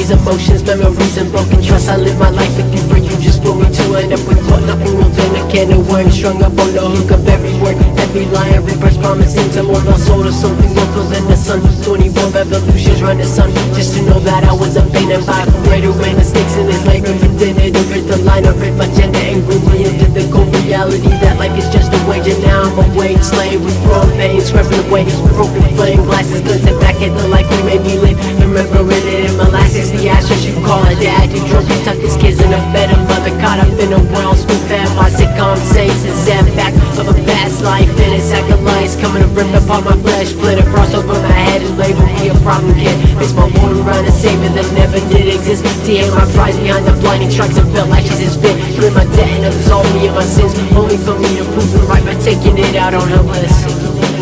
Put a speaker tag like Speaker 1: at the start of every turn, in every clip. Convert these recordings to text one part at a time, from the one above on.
Speaker 1: these emotions, memories and broken trust. I live my life with you for you, just for me to end up with what? Nothing more than a can of worms strung up on the hook of every word, every line, reverse promising to more my soul or something more than the sun. 21 revolutions run the sun, just to know that I was abandoned by a greater way. Mistakes in this labor intended to rid the line of it, my gender and grew me into the cold reality that life is just a wage. And now I'm a wage slave with growing pain, scrubbing away broken flame glasses, glinting back at the life we made me live. Remembering it in my last 60 ashes, you call it dad. You drunk and tucked his kids in a bed, a mother caught up in a world spoon fed by sitcom saints and sad back of a past life. And it's acolytes coming to rip apart my flesh, split across over my head and label me a problem kid. Makes my born run a savior that never did exist. TM my prize behind the blinding strikes and felt like she's his fit. Clear my debt and absolve me of my sins, only for me to prove the right by taking it out on her list.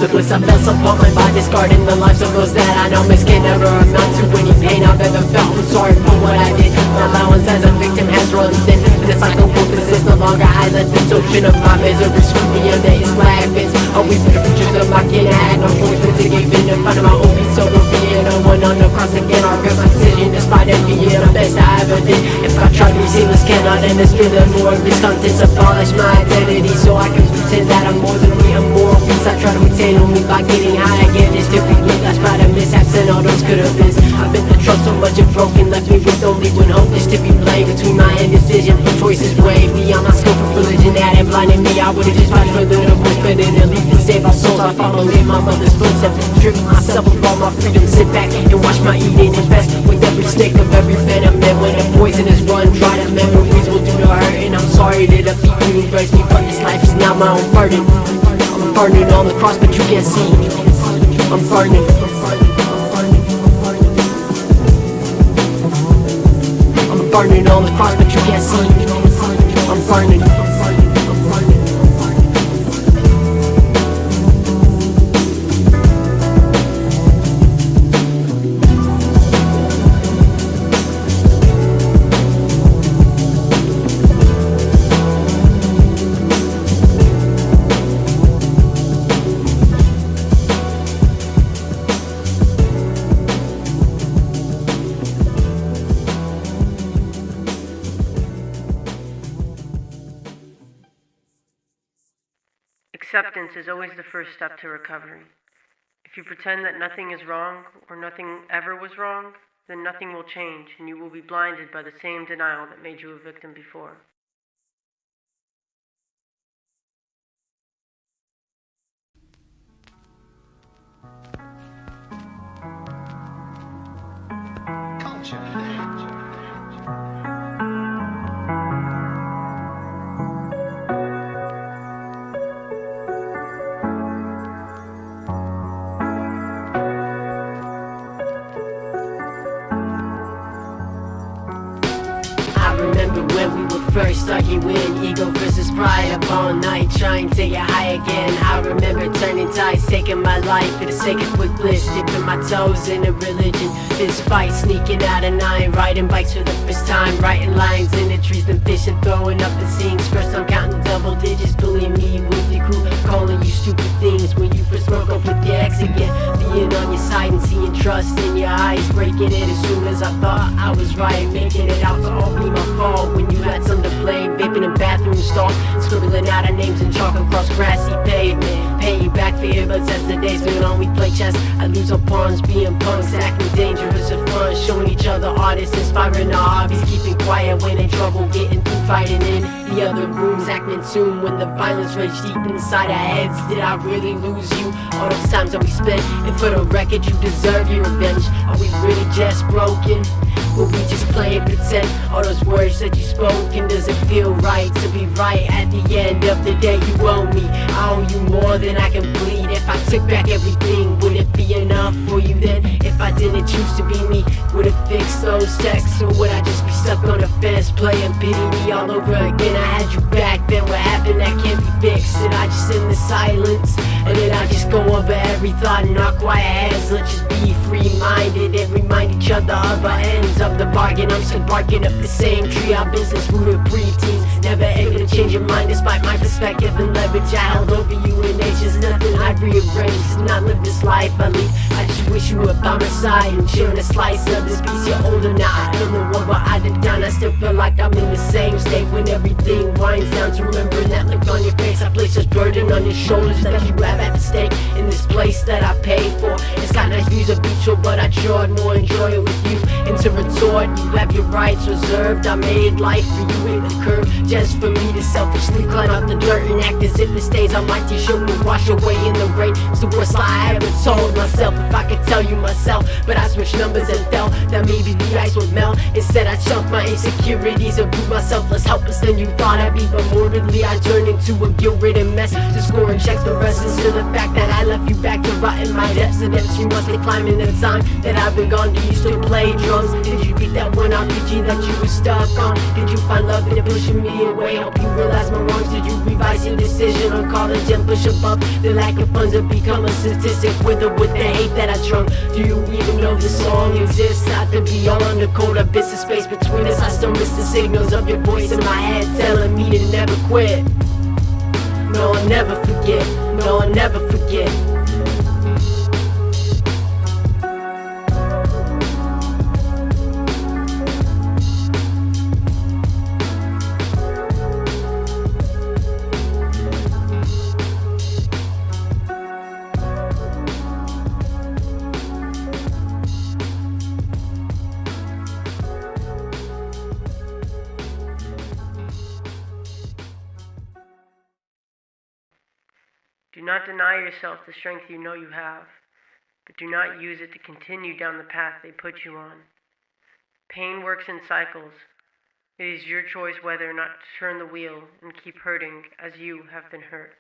Speaker 1: The bliss I felt upon my body, discarding the lives of those that I know miss can never amount to any pain I've ever felt. I'm sorry for what I did. My allowance as a victim has run thin, and the cycle will persist no longer. I let this ocean of my misery sweep me under its lappings. Always for the futures of my kid, I had no choice but to give in to find my own peace over fear. No one on the cross again, I regret my decision despite every year the best I ever did. If I try to be seamless, cannot end this feeling more of these contents. Abolish my identity so I can pretend that I'm more than me. I'm moral peace I try to retain only by getting high again. Just to be last by the mishaps and all those could have been. I've been the trust so much and broken, left me with only one hope, just to be blamed between my indecision. Choices way beyond my scope of religion that had blinded me. I would've just fought for the voice, but in a leap to save our souls, I followed in my mother's footsteps, stripped myself of all my freedom, sit back and watch my eating invest with every stick of every venom. And when the poison is run dry, the memories will do no hurt. And I'm sorry to defeat you, embrace me, but this life is not my own burden. I'm burning on the cross, but you can't see. I'm burning. I'm burning on the cross, but you can't see. I'm burning.
Speaker 2: Acceptance is always the first step to recovery. If you pretend that nothing is wrong or nothing ever was wrong, then nothing will change and you will be blinded by the same denial that made you a victim before.
Speaker 1: Remember when we were first arguing, ego versus pride up all night, trying to get high again. I remember turning tides, taking my life for the sake of quick bliss, dipping my toes in a religion. This fight, sneaking out at 9, riding bikes for the first time, writing lines in the trees, been fishing, throwing up the scenes. First I'm counting double digits, believe me, with the crew, calling you stupid things when you first broke up with your ex again. Being on your side and seeing trust in your eyes, breaking it as soon as I thought I was right, making it out to all be my fault when you had some to blame. Vaping in bathroom stalls, scribbling out our names in chalk across grassy pavement, paying you back for earbuds as the days went on. We play chess, I lose our pawns, being punks, acting dangerous and fun, showing each other artists, inspiring our hobbies, keeping quiet when in trouble, getting through, fighting in the other rooms, acting in tune when the violence raged deep inside our heads. Did I really lose you? All those times that we spent, and for the record, you deserve your revenge. Are we really just broken? Will we just play and pretend? All those words that you spoke, and does it feel right to be right at the end of the day? You owe me, I owe you more than I can bleed. If I took back everything, would it be enough for you then? If I didn't choose to be me, would it fix those texts? Or would I just be stuck on the fence, playing pity me all over again? I had you back then, what happened that can't be fixed? Did I just in the silence? And then I just go over every thought and knock quiet heads? Let's just be free-minded and remind each other of our ends of the bargain. I'm still barking up the same tree I've been since we were preteens, never able to change your mind despite my perspective and leverage I held over you. And age is nothing, I'd rearranged, not live this life I lead. I just wish you were by my side and sharing a slice of this piece. You're older now, I feel the one, but I did down. I still feel like I'm in the same state when everything winds down. To remembering that look on your face, I place this burden on your shoulders that you have at the stake in this place that I paid for. It's got nice views of beach, but I sure more enjoy it with you. And to retort, you have your rights reserved. I made life for you in the curve, just for me to selfishly climb out the dirt and act as if it stays on my t-shirt will wash away in the rain. It's the worst lie I ever told myself, if I could tell you myself. But I switched numbers and felt that maybe the ice would melt. Instead I chunked my insecurities and proved myself less helpless than you thought I'd be. But morbidly I turned into a guilt-ridden mess, just scoring checks. The rest is still the fact that I left you back to rot in my depths. And then you must have climbed in the time that I've been gone. Did you still play drums? Did you beat that one RPG that you were stuck on? Did you find love in it pushing me away? Help you realize my wrongs? Did you revise your decision on college and push above the lack of funds and become a statistic with or with the hate that I drunk? Do you even know this song exists? Out to beyond the cold abyss of space between us, I still miss the signals of your voice in my head telling me to never quit. No, I'll never forget. No, I'll never forget.
Speaker 2: Do not deny yourself the strength you know you have, but do not use it to continue down the path they put you on. Pain works in cycles. It is your choice whether or not to turn the wheel and keep hurting as you have been hurt.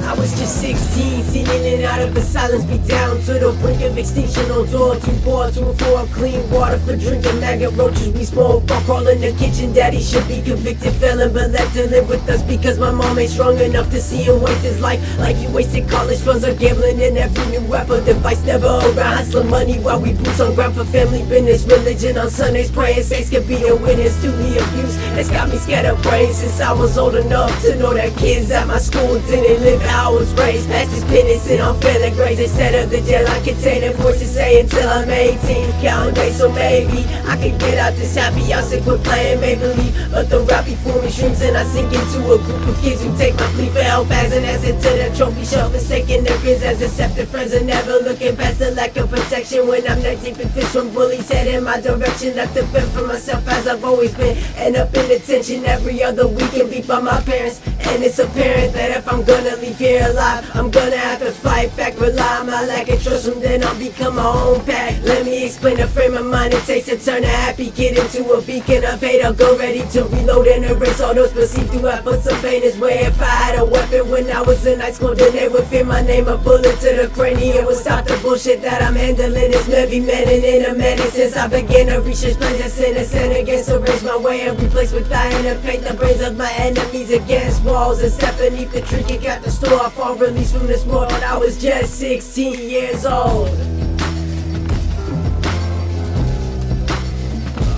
Speaker 1: I was just 16, sitting in and out of the silence, be down to the brink of extinction. On door, too bored to afford clean water for drinking. Maggot roaches we smoke, fuck all in the kitchen. Daddy should be convicted felon, but left to live with us because my mom ain't strong enough to see him waste his life like he wasted college funds on gambling and every new Apple device. Never around hustling money while we boots on ground for family business. Religion on Sundays, praying saints could be the witness to the abuse that's got me scared of brains since I was old enough to know that kids at my school didn't live how I was raised. Past this business and I'm feeling grades instead of the jail I containing voices say until I'm 18. Counting days, so maybe I can get out this happy house and quit playing make-believe. But the rap be forming streams and I sink into a group of kids who take my plea for help as an asset to the trophy shelf, mistaking their kids as accepted friends and never looking past the lack of protection. When I'm neck deep in fish from bullies head in my direction, left to fend for myself as I've always been. End up in detention every other weekend, beat by my parents. And it's apparent that if I'm gonna leave here alive, I'm gonna have to fight back, rely on my lack of trust them, then I'll become my own pack. Let me explain the frame of mind it takes to turn a happy kid into a beacon of hate. I'll go ready to reload and erase all those perceived through efforts of pain. His way, if I had a weapon when I was in high school, then they would fear my name. A bullet to the cranium would stop the bullshit that I'm handling. It's heavy man and in a minute since I began to research plans that's innocent against to raise my way and replace with iron and paint the brains of my enemies against walls and step beneath the tree, kick out the store. I fall released from this world. I was just 16 years old. I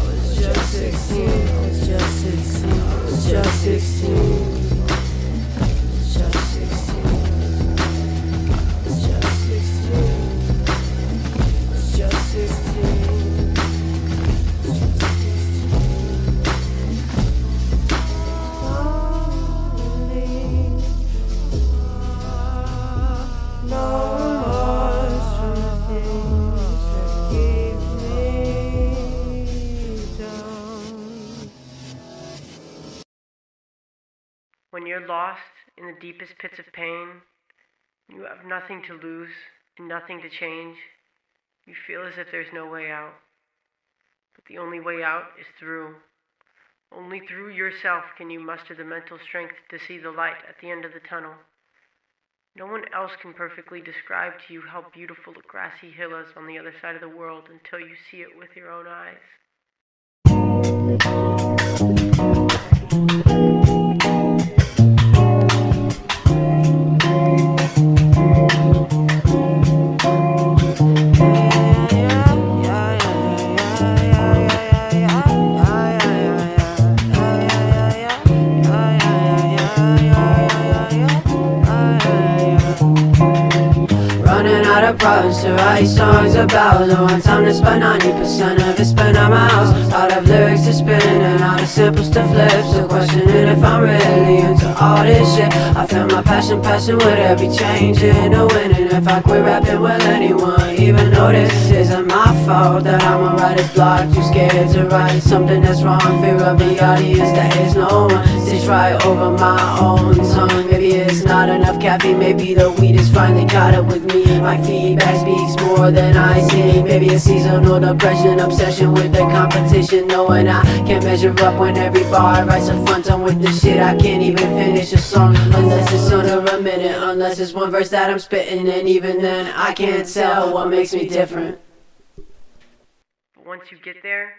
Speaker 1: was just 16. I was just 16. I was just 16.
Speaker 2: you're lost in the deepest pits of pain, you have nothing to lose and nothing to change, you feel as if there's no way out. But the only way out is through. Only through yourself can you muster the mental strength to see the light at the end of the tunnel. No one else can perfectly describe to you how beautiful the grassy hill is on the other side of the world until you see it with your own eyes.
Speaker 1: Problems to write songs about. Don't want time to spend 90% of it spent at my house. Out of lyrics to spin and out of samples to flip. So questioning if I'm really into all this shit. I feel my passion with every change in the wind. And if I quit rapping, will anyone even notice? Isn't my fault that I'm a writer's block. Too scared to write something that's wrong. Fear of the audience, that is no one. Stitch right over my own tongue. Maybe it's not enough caffeine. Maybe the weed is finally caught up with me. My feedback speaks more than I see. Maybe a seasonal depression, obsession with the competition, knowing I can't measure up when every bar writes a front on with the shit. I can't even finish a song unless it's under a minute, unless it's one verse that I'm spitting, and even then I can't tell what makes me different.
Speaker 2: But once you get there,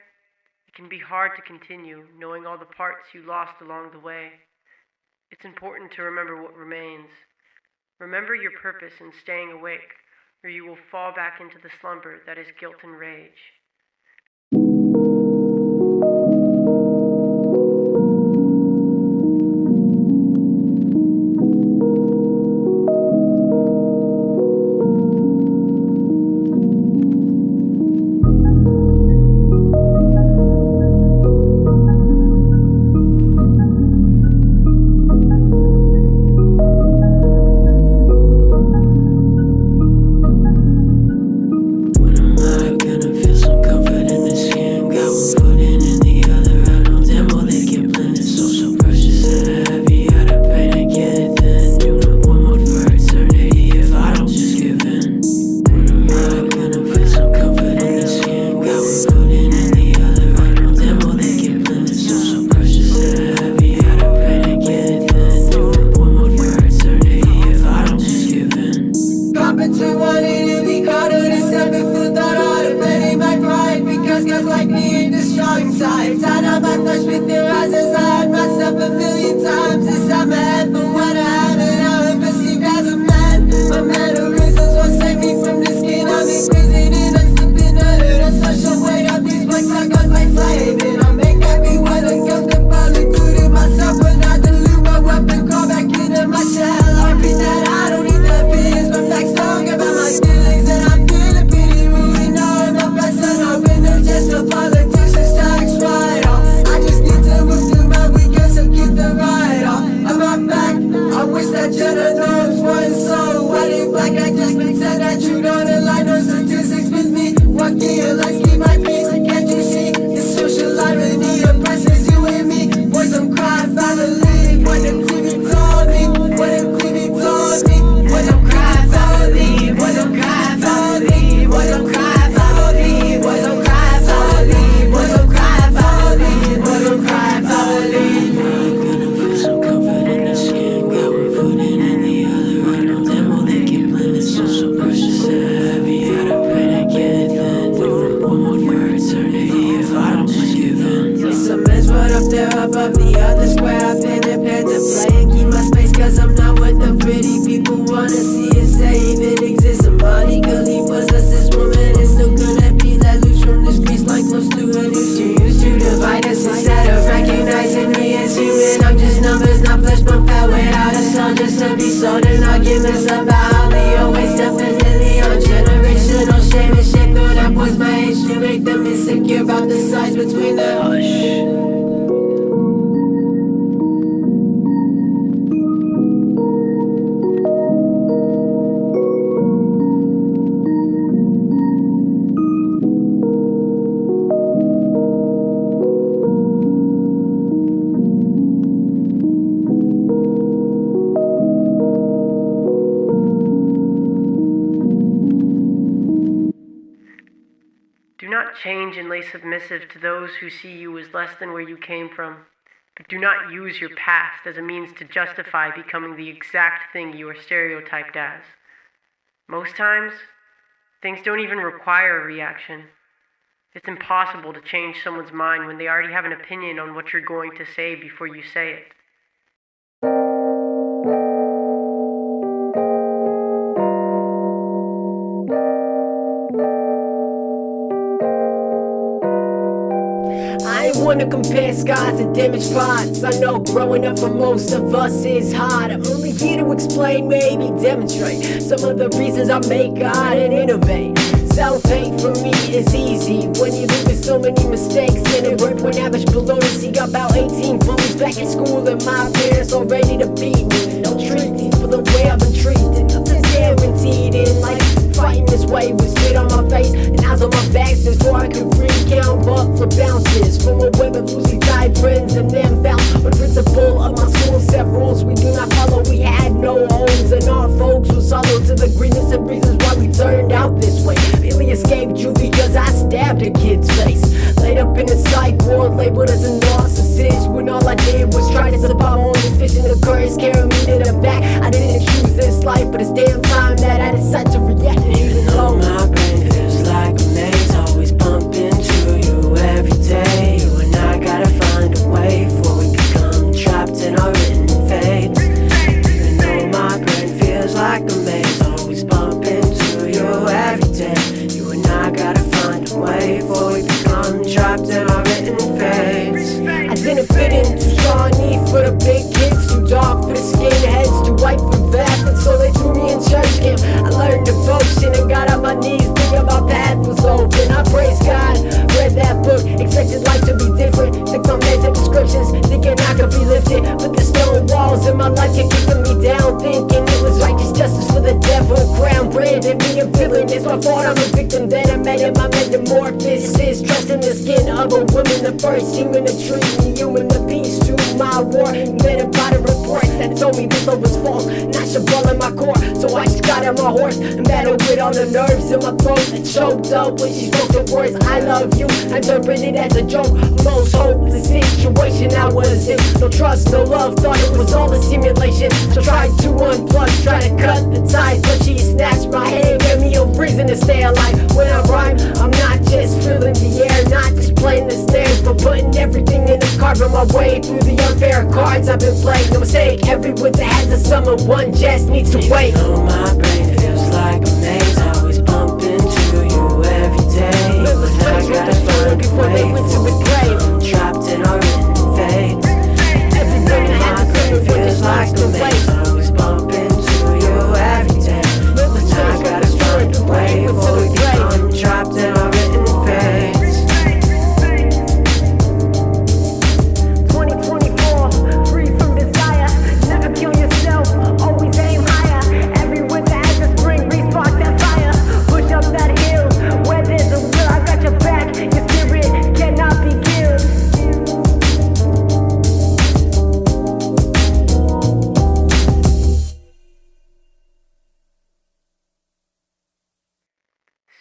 Speaker 2: it can be hard to continue, knowing all the parts you lost along the way. It's important to remember what remains. Remember your purpose in staying awake, or you will fall back into the slumber that is guilt and rage.
Speaker 1: Tied up my flesh with your eyes as I had myself a million times inside my head. But when I have it, I'm perceived as a man. My mannerisms won't save me from the skin I'm in prison and I'm slipping under the social weight of these blanks I got my slave. And I make every word uncomfortable, including myself, when I dilute my weapon, crawl back into my shell. I repeat that I don't need the opinions, but like strong about my feelings, and I'm feeling pretty ruined. All of my best and hoping they're just a politician's tax write-off. I just need to move through my weekend, so keep the ride off. I'm back
Speaker 2: not change and lay submissive to those who see you as less than where you came from, but do not use your past as a means to justify becoming the exact thing you are stereotyped as. Most times, things don't even require a reaction. It's impossible to change someone's mind when they already have an opinion on what you're going to say before you say it.
Speaker 1: I ain't wanna compare skies and damaged spots. I know growing up for most of us is hard. I'm only here to explain, maybe demonstrate some of the reasons I make God and innovate. Self-hate for me is easy when you live with so many mistakes in it. Work when average below to see about 18 bullies back in school and my parents all ready to beat me. No treaties for the way I've been treated. Nothing's guaranteed in life. Fighting this way with spit on my face and eyes on my back since before I could recount buffalo bounces from a web of loosely tied friends and then bounce. But the principle of my school set rules we do not follow. We had no homes and our folks were solid to the greenness and reasons why we turned out this way. Barely escaped juvie because I stabbed a kid's face. Laid up in a psych ward, labeled as a narcissist, when all I did was try to survive on this fish in the currents carrying me to the back. I didn't choose this life, but it's damn time that I decided to react. Even though my brain feels like a maze, always bumping to you every day. You and I gotta find a way before we become trapped in our written fates. Even though my brain feels like a maze, always bumping to you every day. You and I gotta find a way before we become trapped in our written fates. I didn't fit in, too strong need for the big kids, too dark for the skinheads, too white for vast, and so they threw me in church camp. I learned devotion and got on my knees, thinking my path was open. I praise God, read that book, expected life to be different. Took my meds and prescriptions, thinking I could be lifted, but the stone walls in my life kept kicking me down, thinking it was righteous justice for the devil. Crown branded me a villain, it's my fault I'm a victim. Then I met him, my metamorphosis, trusting the skin of a woman, the first human to treat me human. The peace to my war, met him by the report that told me this love was false, not your ball in my core. So I just got on my horse and battled with all the nerves in my throat that choked up when she spoke the words I love you. I interpreted it as a joke, most hopeless situation I was in. No trust, no love, thought it was all a simulation. So tried to unplug, tried to cut the ties, but she snatched my hand, gave me a reason to stay alive. When I rhyme, I'm not just filling the air, not just playing the snares, but putting everything in the carving my way through the unfair cards I've been playing. No mistake, every word that has a summer, one just needs to wait. You know my brain feels like a maze, always bumping to you every day. I gotta find a way before we become trapped in our written fates. Everything I have to feels like a maze, always bumping to you every day. I gotta find a way before we become trapped in our written fates. 2024, free from desire, never kill yourself, always aim higher. Every winter has a spring, respark that fire. Push up that hill, where there's a will, I got your back, your spirit cannot be killed.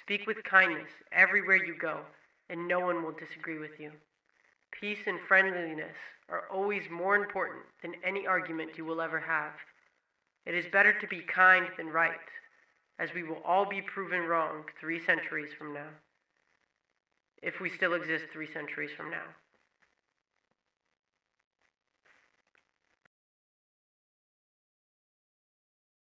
Speaker 2: Speak with kindness everywhere you go, and no one will disagree with you. Peace and friendliness are always more important than any argument you will ever have. It is better to be kind than right, as we will all be proven wrong 3 centuries from now. If we still exist 3 centuries from now.